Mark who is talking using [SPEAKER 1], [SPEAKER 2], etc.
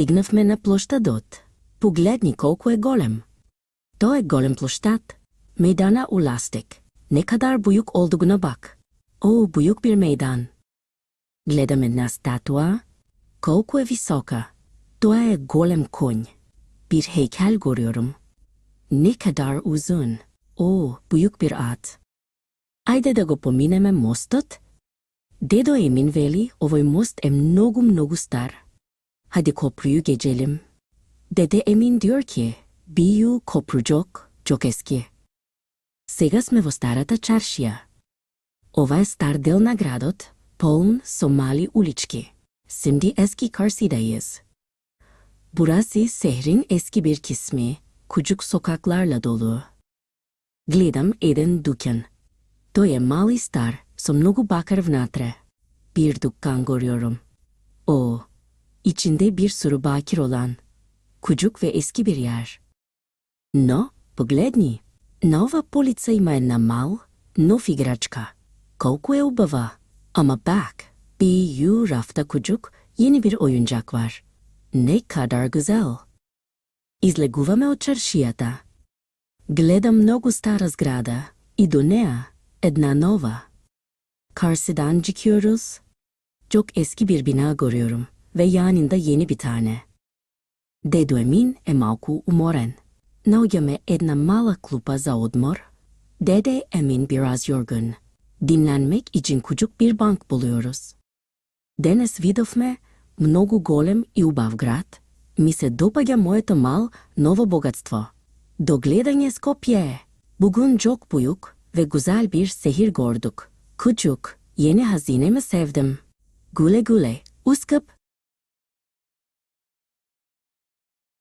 [SPEAKER 1] Стигнахме на площадот. Погледни колко е голем. Той е голем площад. Мейдана уластек. Ne kadar büyük olduğuna bak. O büyük bir meydan. Гледам една статуа. Колко е висока. Той е голем конь. Bir heykel görüyorum. Ne kadar uzun. O büyük bir at. Ajde да го поминеме мостот. Дедо Емин вели, овој мост е много стар. Hadi köprüyü geçelim. Dede Emin diyor ki, Biyu köprü çok eski. Сега сме во старата чаршија. Ова е стар дел на градот, полн со мали улички. Şimdi eski Karşıya'dayız. Burası şehrin eski bir kısmı, küçük sokaklarla dolu. Гледам еден дукан. Той е мал и стар, со много бакар внатре. Bir dükkan görüyorum. O, içinde bir sürü bakir olan, küçük ve eski bir yer. Но, погледни, на ова полица има една мал, нов играчка. Колко е убава. Ama bak, bir rafta küçük, yeni bir oyuncak var. Ne kadar güzel. Излегуваме от чаршията. Гледам много стара сграда и до нея една nova. Karşıdan çıkıyoruz. Çok eski bir bina görüyorum ve yanında yeni bir tane. Дедо Емин е малко уморен. Наоѓаме една мала клупа за одмор. Dede Emin biraz yorgun. Dinlenmek için küçük bir bank buluyoruz. Денес видовме много голем и убав град. Ми се допаѓа моето мал ново богатство. До гледање Скопје. Bugün çok büyük ve güzel bir şehir gördük. Küçük, yeni hazinemi sevdim. Güle güle, Üsküp.